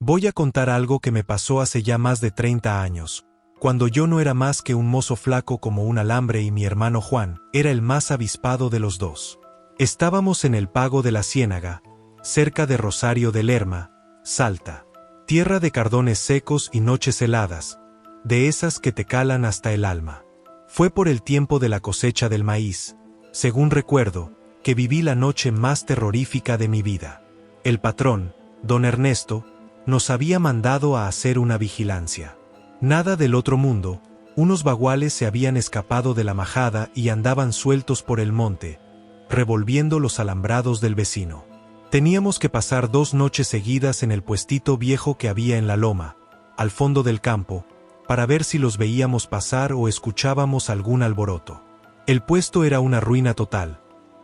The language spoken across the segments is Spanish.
Voy a contar algo que me pasó hace ya más de 30 años, cuando yo no era más que un mozo flaco como un alambre y mi hermano Juan era el más avispado de los dos. Estábamos en el Pago de la Ciénaga, cerca de Rosario de Lerma, Salta. Tierra de cardones secos y noches heladas, de esas que te calan hasta el alma. Fue por el tiempo de la cosecha del maíz, según recuerdo, que viví la noche más terrorífica de mi vida. El patrón, don Ernesto, nos había mandado a hacer una vigilancia. Nada del otro mundo, unos baguales se habían escapado de la majada y andaban sueltos por el monte, revolviendo los alambrados del vecino. Teníamos que pasar 2 noches seguidas en el puestito viejo que había en la loma, al fondo del campo, para ver si los veíamos pasar o escuchábamos algún alboroto. El puesto era una ruina total.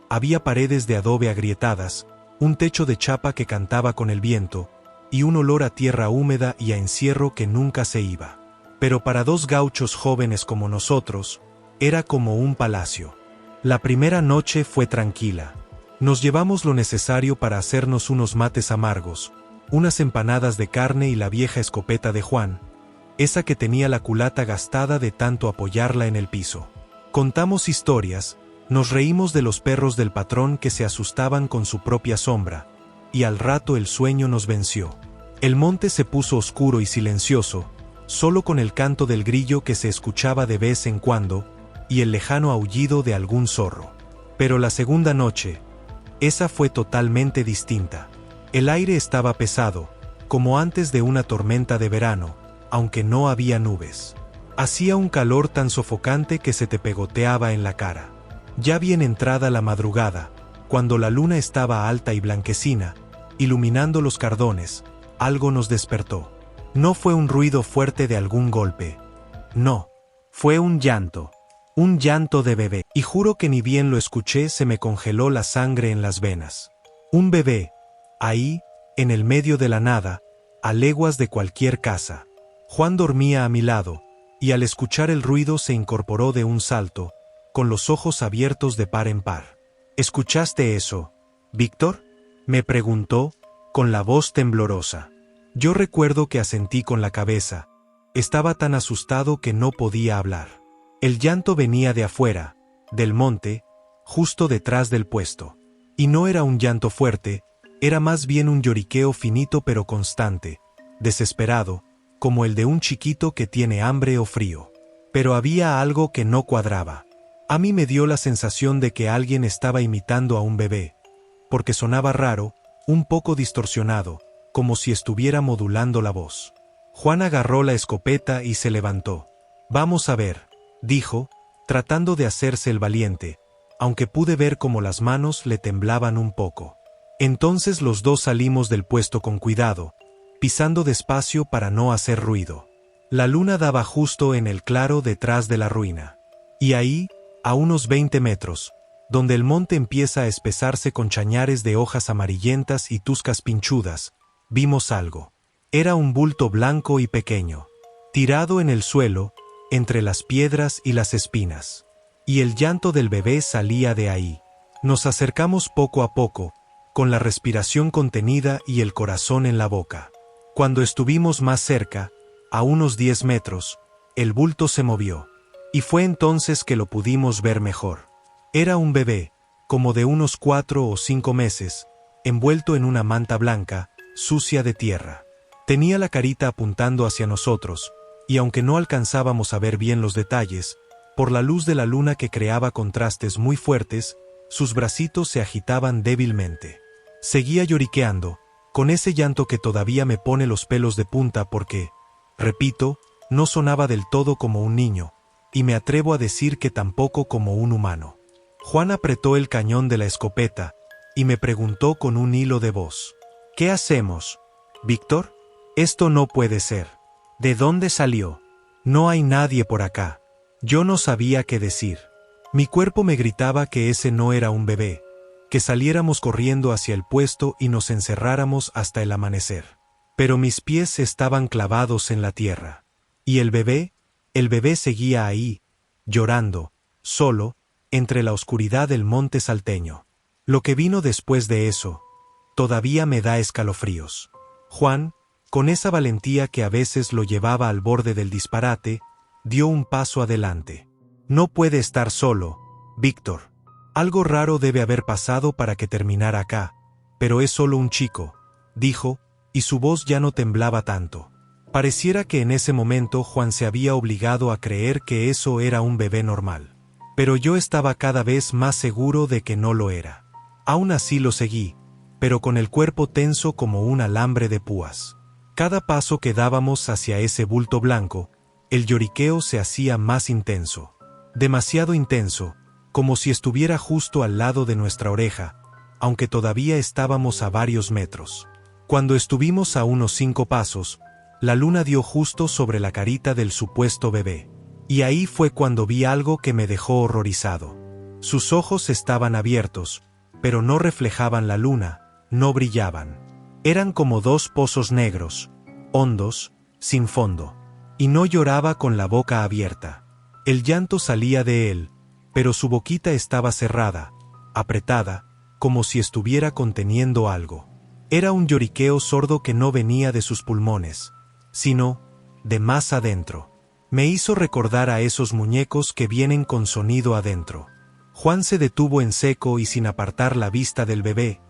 Había paredes de adobe agrietadas, un techo de chapa que cantaba con el viento, y un olor a tierra húmeda y a encierro que nunca se iba. Pero para 2 gauchos jóvenes como nosotros, era como un palacio. La primera noche fue tranquila. Nos llevamos lo necesario para hacernos unos mates amargos, unas empanadas de carne y la vieja escopeta de Juan, esa que tenía la culata gastada de tanto apoyarla en el piso. Contamos historias, nos reímos de los perros del patrón que se asustaban con su propia sombra, y al rato el sueño nos venció. El monte se puso oscuro y silencioso, solo con el canto del grillo que se escuchaba de vez en cuando, y el lejano aullido de algún zorro. Pero la segunda noche, esa fue totalmente distinta. El aire estaba pesado, como antes de una tormenta de verano, aunque no había nubes. Hacía un calor tan sofocante que se te pegoteaba en la cara. Ya bien entrada la madrugada, cuando la luna estaba alta y blanquecina, iluminando los cardones, algo nos despertó. No fue un ruido fuerte de algún golpe. No, fue un llanto de bebé, y juro que ni bien lo escuché se me congeló la sangre en las venas. Un bebé, ahí, en el medio de la nada, a leguas de cualquier casa. Juan dormía a mi lado, y al escuchar el ruido se incorporó de un salto, con los ojos abiertos de par en par. ¿Escuchaste eso, Víctor?, me preguntó, con la voz temblorosa. Yo recuerdo que asentí con la cabeza. Estaba tan asustado que no podía hablar. El llanto venía de afuera, del monte, justo detrás del puesto. Y no era un llanto fuerte, era más bien un lloriqueo finito pero constante, desesperado, como el de un chiquito que tiene hambre o frío. Pero había algo que no cuadraba. A mí me dio la sensación de que alguien estaba imitando a un bebé, porque sonaba raro, un poco distorsionado, como si estuviera modulando la voz. Juan agarró la escopeta y se levantó. «Vamos a ver», dijo, tratando de hacerse el valiente, aunque pude ver cómo las manos le temblaban un poco. Entonces los dos salimos del puesto con cuidado, pisando despacio para no hacer ruido. La luna daba justo en el claro detrás de la ruina. Y ahí, a unos 20 metros, donde el monte empieza a espesarse con chañares de hojas amarillentas y tuscas pinchudas, vimos algo. Era un bulto blanco y pequeño, tirado en el suelo, entre las piedras y las espinas. Y el llanto del bebé salía de ahí. Nos acercamos poco a poco, con la respiración contenida y el corazón en la boca. Cuando estuvimos más cerca, a unos 10 metros, el bulto se movió. Y fue entonces que lo pudimos ver mejor. Era un bebé, como de unos 4 o 5 meses, envuelto en una manta blanca, sucia de tierra. Tenía la carita apuntando hacia nosotros, y aunque no alcanzábamos a ver bien los detalles, por la luz de la luna que creaba contrastes muy fuertes, sus bracitos se agitaban débilmente. Seguía lloriqueando, con ese llanto que todavía me pone los pelos de punta porque, repito, no sonaba del todo como un niño, y me atrevo a decir que tampoco como un humano. Juan apretó el cañón de la escopeta, y me preguntó con un hilo de voz. «¿Qué hacemos, Víctor? Esto no puede ser. ¿De dónde salió? No hay nadie por acá». Yo no sabía qué decir. Mi cuerpo me gritaba que ese no era un bebé, que saliéramos corriendo hacia el puesto y nos encerráramos hasta el amanecer. Pero mis pies estaban clavados en la tierra. Y el bebé seguía ahí, llorando, solo, entre la oscuridad del monte salteño. Lo que vino después de eso, todavía me da escalofríos. Juan, Con esa valentía que a veces lo llevaba al borde del disparate, dio un paso adelante. No puede estar solo, Víctor. Algo raro debe haber pasado para que terminara acá, pero es solo un chico, dijo, y su voz ya no temblaba tanto. Pareciera que en ese momento Juan se había obligado a creer que eso era un bebé normal. Pero yo estaba cada vez más seguro de que no lo era. Aún así lo seguí, pero con el cuerpo tenso como un alambre de púas. Cada paso que dábamos hacia ese bulto blanco, el lloriqueo se hacía más intenso. Demasiado intenso, como si estuviera justo al lado de nuestra oreja, aunque todavía estábamos a varios metros. Cuando estuvimos a unos 5 pasos, la luna dio justo sobre la carita del supuesto bebé. Y ahí fue cuando vi algo que me dejó horrorizado. Sus ojos estaban abiertos, pero no reflejaban la luna, no brillaban. Eran como 2 pozos negros, hondos, sin fondo. Y no lloraba con la boca abierta. El llanto salía de él, pero su boquita estaba cerrada, apretada, como si estuviera conteniendo algo. Era un lloriqueo sordo que no venía de sus pulmones, sino de más adentro. Me hizo recordar a esos muñecos que vienen con sonido adentro. Juan se detuvo en seco y sin apartar la vista del bebé,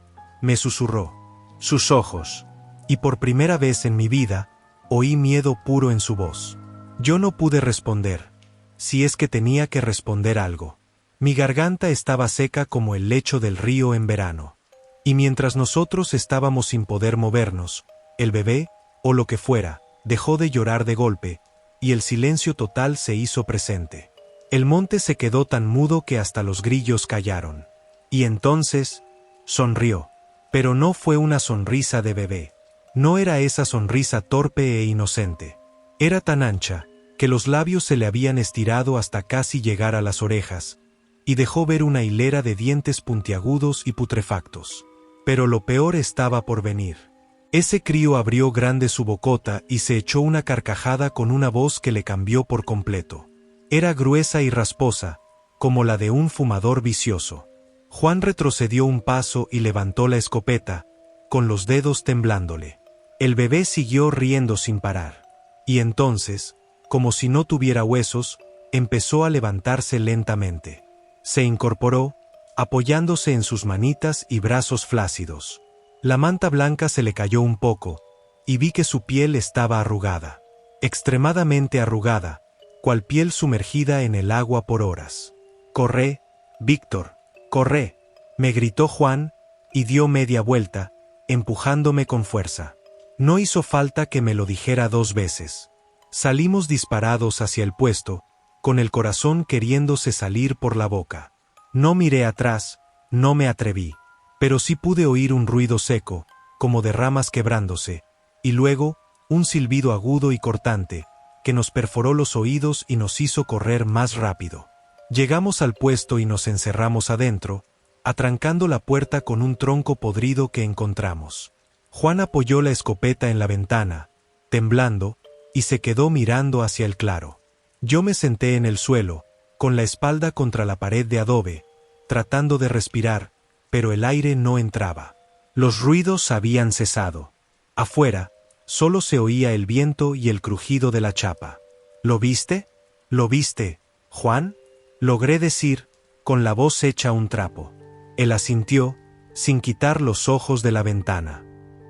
me susurró: sus ojos. Y por primera vez en mi vida, oí miedo puro en su voz. Yo no pude responder, si es que tenía que responder algo. Mi garganta estaba seca como el lecho del río en verano. Y mientras nosotros estábamos sin poder movernos, el bebé, o lo que fuera, dejó de llorar de golpe, y el silencio total se hizo presente. El monte se quedó tan mudo que hasta los grillos callaron. Y entonces, sonrió. Pero no fue una sonrisa de bebé. No era esa sonrisa torpe e inocente. Era tan ancha, que los labios se le habían estirado hasta casi llegar a las orejas, y dejó ver una hilera de dientes puntiagudos y putrefactos. Pero lo peor estaba por venir. Ese crío abrió grande su bocota y se echó una carcajada con una voz que le cambió por completo. Era gruesa y rasposa, como la de un fumador vicioso. Juan retrocedió un paso y levantó la escopeta, con los dedos temblándole. El bebé siguió riendo sin parar. Y entonces, como si no tuviera huesos, empezó a levantarse lentamente. Se incorporó, apoyándose en sus manitas y brazos flácidos. La manta blanca se le cayó un poco, y vi que su piel estaba arrugada. Extremadamente arrugada, cual piel sumergida en el agua por horas. «Corre, Víctor, corre», me gritó Juan, y dio media vuelta, empujándome con fuerza. No hizo falta que me lo dijera 2 veces. Salimos disparados hacia el puesto, con el corazón queriéndose salir por la boca. No miré atrás, no me atreví. Pero sí pude oír un ruido seco, como de ramas quebrándose, y luego, un silbido agudo y cortante, que nos perforó los oídos y nos hizo correr más rápido. Llegamos al puesto y nos encerramos adentro, atrancando la puerta con un tronco podrido que encontramos. Juan apoyó la escopeta en la ventana, temblando, y se quedó mirando hacia el claro. Yo me senté en el suelo, con la espalda contra la pared de adobe, tratando de respirar, pero el aire no entraba. Los ruidos habían cesado. Afuera, solo se oía el viento y el crujido de la chapa. ¿Lo viste? ¿Lo viste, Juan?, logré decir, con la voz hecha un trapo. Él asintió, sin quitar los ojos de la ventana.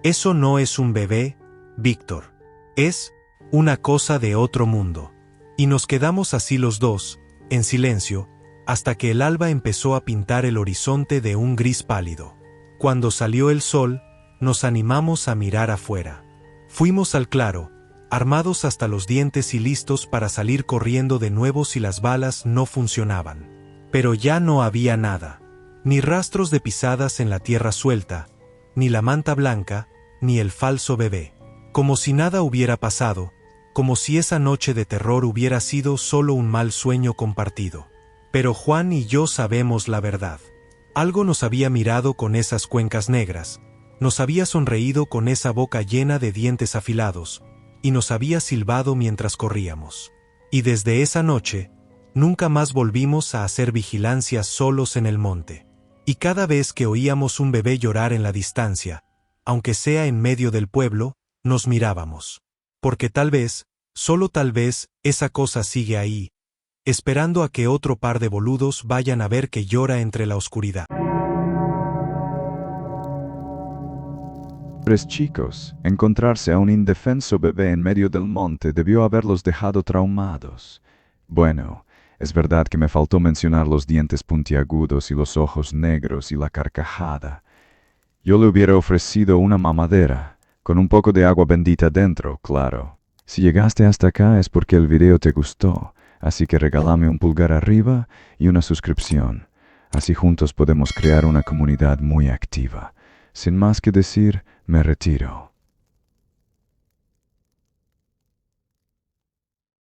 Eso no es un bebé, Víctor. Es una cosa de otro mundo. Y nos quedamos así los dos, en silencio, hasta que el alba empezó a pintar el horizonte de un gris pálido. Cuando salió el sol, nos animamos a mirar afuera. Fuimos al claro, armados hasta los dientes y listos para salir corriendo de nuevo si las balas no funcionaban. Pero ya no había nada. Ni rastros de pisadas en la tierra suelta, ni la manta blanca, ni el falso bebé. Como si nada hubiera pasado, como si esa noche de terror hubiera sido solo un mal sueño compartido. Pero Juan y yo sabemos la verdad. Algo nos había mirado con esas cuencas negras, nos había sonreído con esa boca llena de dientes afilados, y nos había silbado mientras corríamos. Y desde esa noche, nunca más volvimos a hacer vigilancia solos en el monte. Y cada vez que oíamos un bebé llorar en la distancia, aunque sea en medio del pueblo, nos mirábamos. Porque tal vez, solo tal vez, esa cosa sigue ahí, esperando a que otro par de boludos vayan a ver que llora entre la oscuridad. Tres chicos, encontrarse a un indefenso bebé en medio del monte debió haberlos dejado traumados. Bueno, es verdad que me faltó mencionar los dientes puntiagudos y los ojos negros y la carcajada. Yo le hubiera ofrecido una mamadera, con un poco de agua bendita dentro, claro. Si llegaste hasta acá es porque el video te gustó, así que regálame un pulgar arriba y una suscripción. Así juntos podemos crear una comunidad muy activa. Sin más que decir, me retiro.